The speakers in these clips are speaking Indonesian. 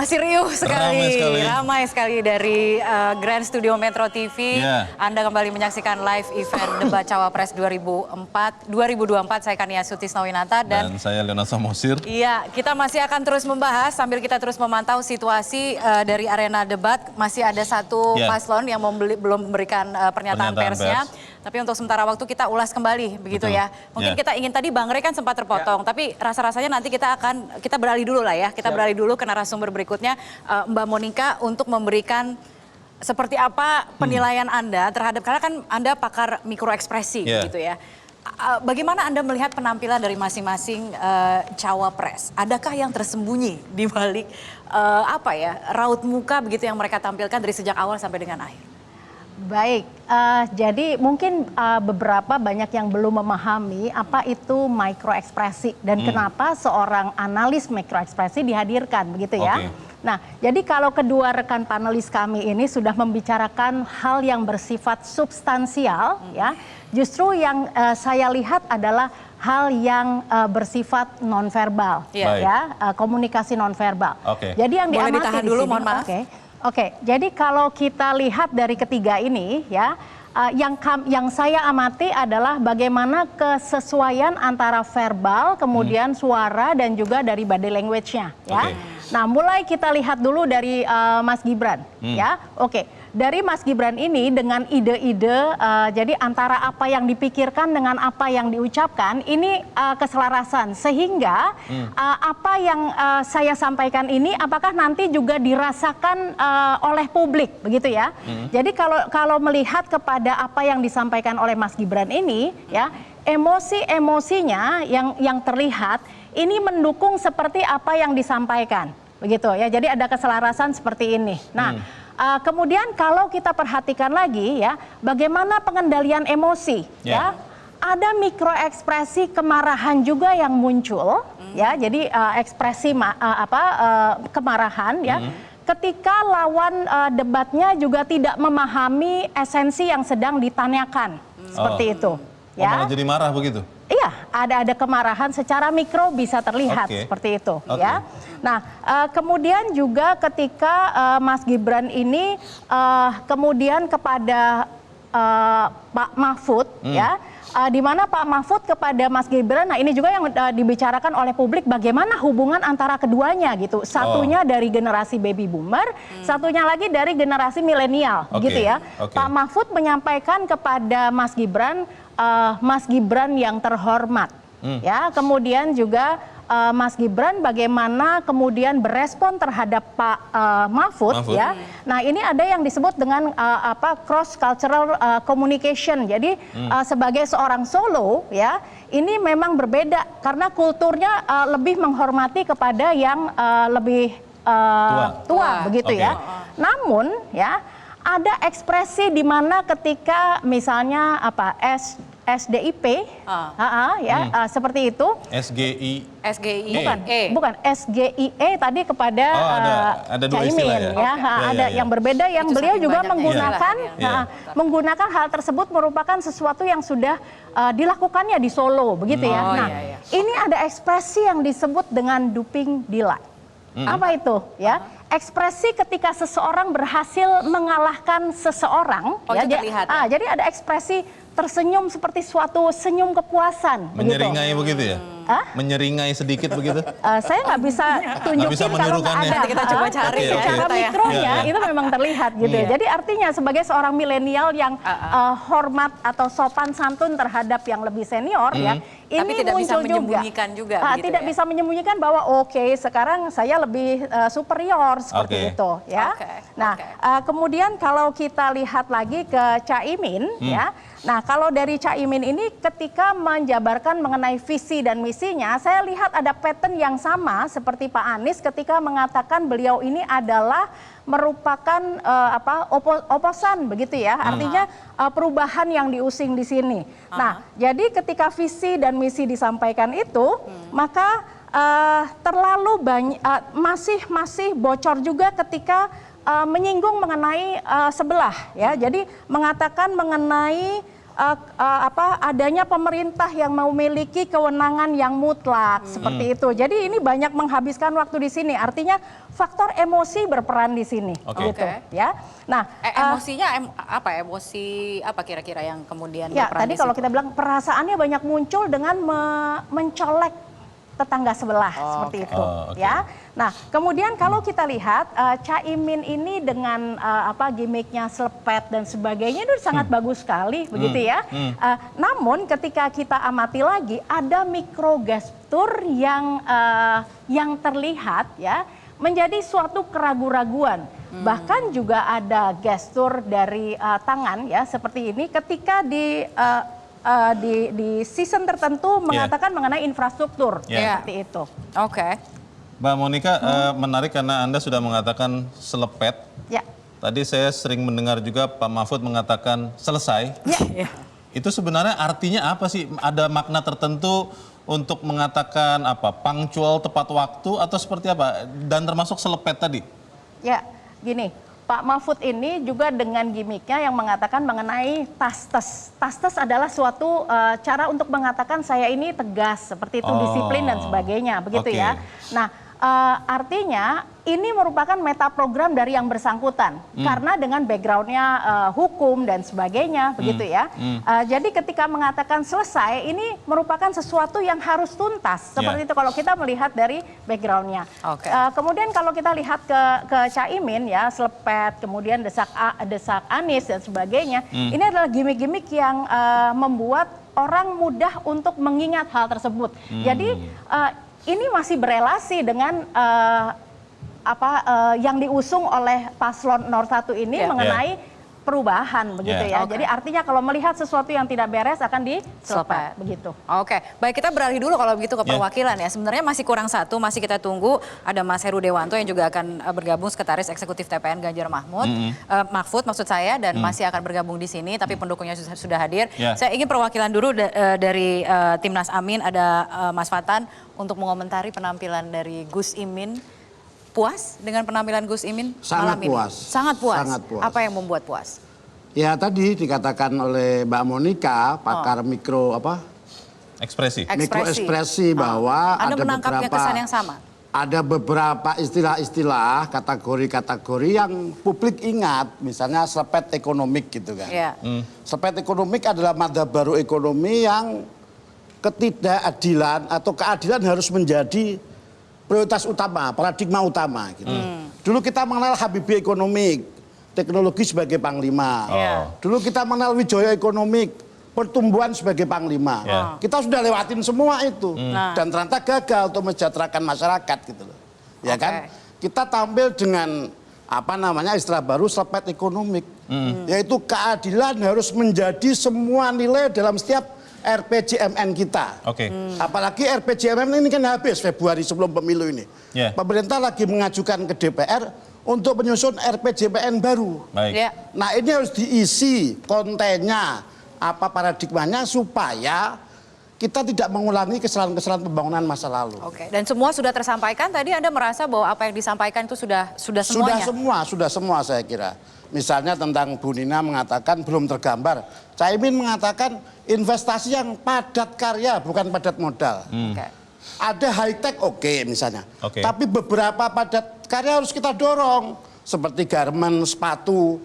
Masih riuh sekali, ramai sekali dari Grand Studio Metro TV. Anda kembali menyaksikan live event debat Cawapres 2024. Saya Kania Sutisnawinata dan saya Leonard Samosir. Iya, kita masih akan terus membahas sambil kita terus memantau situasi dari arena debat. Masih ada satu paslon yang belum memberikan pernyataan persnya. Tapi untuk sementara waktu kita ulas kembali, begitu ya. Mungkin kita ingin tadi Bang Rey kan sempat terpotong, tapi rasa-rasanya nanti kita beralih dulu lah ya. Kita beralih dulu ke narasumber berikutnya, Mbak Monica, untuk memberikan seperti apa penilaian Anda terhadap, karena kan Anda pakar mikroekspresi gitu ya. Bagaimana Anda melihat penampilan dari masing-masing cawapres? Adakah yang tersembunyi di balik raut muka begitu yang mereka tampilkan dari sejak awal sampai dengan akhir? Baik, jadi mungkin beberapa banyak yang belum memahami apa itu mikroekspresi dan kenapa seorang analis mikroekspresi dihadirkan, begitu ya. Nah, jadi kalau kedua rekan panelis kami ini sudah membicarakan hal yang bersifat substansial, ya, justru yang saya lihat adalah hal yang bersifat nonverbal, ya, komunikasi nonverbal. Jadi yang diamati ditahan dulu, mohon maaf. Oke, jadi kalau kita lihat dari ketiga ini ya, yang saya amati adalah bagaimana kesesuaian antara verbal, kemudian suara dan juga dari body language-nya ya. Nah, mulai kita lihat dulu dari Mas Gibran ya. Dari Mas Gibran ini dengan ide-ide, jadi antara apa yang dipikirkan dengan apa yang diucapkan, ini keselarasan. Sehingga apa yang saya sampaikan ini, apakah nanti juga dirasakan oleh publik, begitu ya. Jadi kalau melihat kepada apa yang disampaikan oleh Mas Gibran ini, ya, emosi-emosinya yang terlihat, ini mendukung seperti apa yang disampaikan, begitu ya. Jadi ada keselarasan seperti ini. Nah, kemudian kalau kita perhatikan lagi ya, bagaimana pengendalian emosi ya, ada mikroekspresi kemarahan juga yang muncul ya, jadi ekspresi kemarahan ya, ketika lawan debatnya juga tidak memahami esensi yang sedang ditanyakan seperti itu ya. Malah jadi marah begitu? Iya, ada kemarahan secara mikro bisa terlihat seperti itu ya. Nah, kemudian juga ketika Mas Gibran ini kemudian kepada Pak Mahfud ya, di mana Pak Mahfud kepada Mas Gibran, nah ini juga yang dibicarakan oleh publik, bagaimana hubungan antara keduanya gitu. Satunya dari generasi baby boomer, satunya lagi dari generasi milenial gitu ya. Pak Mahfud menyampaikan kepada Mas Gibran, Mas Gibran yang terhormat ya, kemudian juga Mas Gibran bagaimana kemudian berespon terhadap Pak Mahfud ya. Nah, ini ada yang disebut dengan cross cultural communication. Jadi sebagai seorang Solo ya, ini memang berbeda karena kulturnya lebih menghormati kepada yang lebih tua begitu ya. Namun ya, ada ekspresi di mana ketika misalnya SDIP, seperti itu. SGI, bukan SGIE tadi kepada Caimin ya. Ada yang berbeda yang itu beliau juga menggunakan hal tersebut merupakan sesuatu yang sudah dilakukannya di Solo begitu ya. Nah, ini ada ekspresi yang disebut dengan duping delight. Apa itu ya? Ekspresi ketika seseorang berhasil mengalahkan seseorang jadi ada ekspresi tersenyum seperti suatu senyum kepuasan. Menyeringai begitu ya? Menyeringai sedikit begitu? Saya nggak bisa tunjukin kalau nggak ada. Nanti kita coba cari ya. Secara mikronya itu memang terlihat gitu ya. Jadi artinya sebagai seorang milenial yang hormat atau sopan santun terhadap yang lebih senior ya, tapi ini tidak muncul bisa menyembunyikan juga. Tidak bisa menyembunyikan bahwa sekarang saya lebih superior seperti itu ya. Nah, kemudian kalau kita lihat lagi ke Caimin ya. Nah, kalau dari Caimin ini ketika menjabarkan mengenai visi dan misinya, saya lihat ada pattern yang sama seperti Pak Anies ketika mengatakan beliau ini adalah merupakan oposan begitu ya. Artinya perubahan yang diusung di sini. Nah, jadi ketika visi dan misi disampaikan itu, maka terlalu banyak masih bocor juga ketika menyinggung mengenai sebelah ya. Jadi mengatakan mengenai adanya pemerintah yang memiliki kewenangan yang mutlak seperti itu. Jadi ini banyak menghabiskan waktu di sini. Artinya faktor emosi berperan di sini, gitu ya. Nah, emosinya emosi apa kira-kira yang kemudian ya berperan tadi di kalau situ? kita bilang perasaannya banyak muncul dengan mencolek tetangga sebelah seperti itu, ya. Nah, kemudian kalau kita lihat Caimin ini dengan gimmicknya selepet dan sebagainya itu sangat bagus sekali, begitu ya. Namun ketika kita amati lagi ada mikrogestur yang terlihat ya menjadi suatu keraguan-raguan. Bahkan juga ada gestur dari tangan ya seperti ini ketika di season tertentu mengatakan mengenai infrastruktur seperti itu. Mbak Monica, menarik karena Anda sudah mengatakan selepet. Ya. Tadi saya sering mendengar juga Pak Mahfud mengatakan selesai. Ya. Itu sebenarnya artinya apa sih? Ada makna tertentu untuk mengatakan punctual tepat waktu atau seperti apa? Dan termasuk selepet tadi. Ya, gini. Pak Mahfud ini juga dengan gimmicknya yang mengatakan mengenai tastes. Tastes adalah suatu cara untuk mengatakan saya ini tegas, seperti itu disiplin dan sebagainya, begitu ya. Nah, artinya ini merupakan metaprogram dari yang bersangkutan karena dengan backgroundnya hukum dan sebagainya, begitu ya. Jadi ketika mengatakan selesai, ini merupakan sesuatu yang harus tuntas, seperti itu kalau kita melihat dari backgroundnya. Kemudian kalau kita lihat ke Caimin ya, selepet, kemudian desak Anies dan sebagainya, ini adalah gimmick-gimmick yang membuat orang mudah untuk mengingat hal tersebut. Jadi ini masih berelasi dengan yang diusung oleh paslon 01 ini mengenai perubahan begitu ya. Jadi artinya kalau melihat sesuatu yang tidak beres akan diselepet begitu. Baik, kita beralih dulu kalau begitu ke perwakilan ya. Sebenarnya masih kurang satu, masih kita tunggu ada Mas Heru Dewanto yang juga akan bergabung sekretaris eksekutif TPN Ganjar Mahfud maksud saya, dan masih akan bergabung di sini tapi pendukungnya sudah hadir. Saya ingin perwakilan dulu dari Timnas Amin, ada Mas Fatan untuk mengomentari penampilan dari Gus Imin. Puas dengan penampilan Gus Imin malam ini? Sangat puas. Apa yang membuat puas? Ya tadi dikatakan oleh Mbak Monica, pakar mikroekspresi bahwa Anda ada menangkapnya kesan yang sama? Ada beberapa istilah-istilah, kategori-kategori yang publik ingat, misalnya selepet ekonomik gitu kan. Selepet ekonomik adalah madhab baru ekonomi yang ketidakadilan atau keadilan harus menjadi prioritas utama, paradigma utama gitu. Dulu kita mengenal Habibie ekonomik, teknologi sebagai panglima. Dulu kita mengenal Wijaya ekonomik, pertumbuhan sebagai panglima. Kita sudah lewatin semua itu dan ternyata gagal untuk mensejahterakan masyarakat gitu loh. Ya kan? Kita tampil dengan istilah baru selepet ekonomik, yaitu keadilan harus menjadi semua nilai dalam setiap RPJMN kita. Apalagi RPJMN ini kan habis Februari sebelum pemilu ini. Pemerintah lagi mengajukan ke DPR untuk menyusun RPJMN baru. Nah ini harus diisi kontennya, paradigmanya supaya kita tidak mengulangi kesalahan-kesalahan pembangunan masa lalu. Dan semua sudah tersampaikan. Tadi Anda merasa bahwa apa yang disampaikan itu sudah semuanya? Sudah semua saya kira. Misalnya tentang Bu Nina mengatakan belum tergambar. Caimin mengatakan investasi yang padat karya bukan padat modal. Ada high tech misalnya. Tapi beberapa padat karya harus kita dorong. Seperti garmen, sepatu.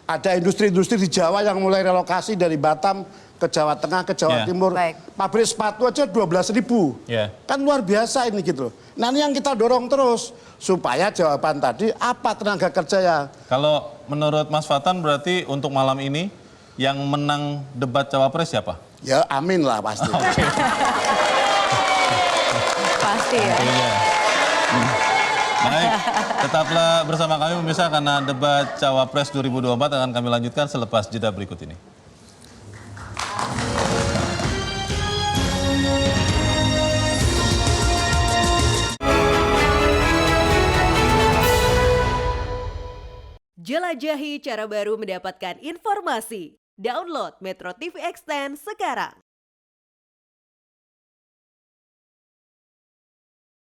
Ada industri-industri di Jawa yang mulai relokasi dari Batam ke Jawa Tengah, ke Jawa Timur. Pabrik sepatu aja 12.000. Kan luar biasa ini gitu. Nah ini yang kita dorong terus. Supaya jawaban tadi apa tenaga kerja ya. Kalau menurut Mas Fatan berarti untuk malam ini yang menang debat Cawapres siapa? Ya amin lah pasti. Pasti ya. Baik, tetaplah bersama kami pemirsa karena debat Cawapres 2024 akan kami lanjutkan selepas jeda berikut ini. Jelajahi cara baru mendapatkan informasi. Download Metro TV Extend sekarang.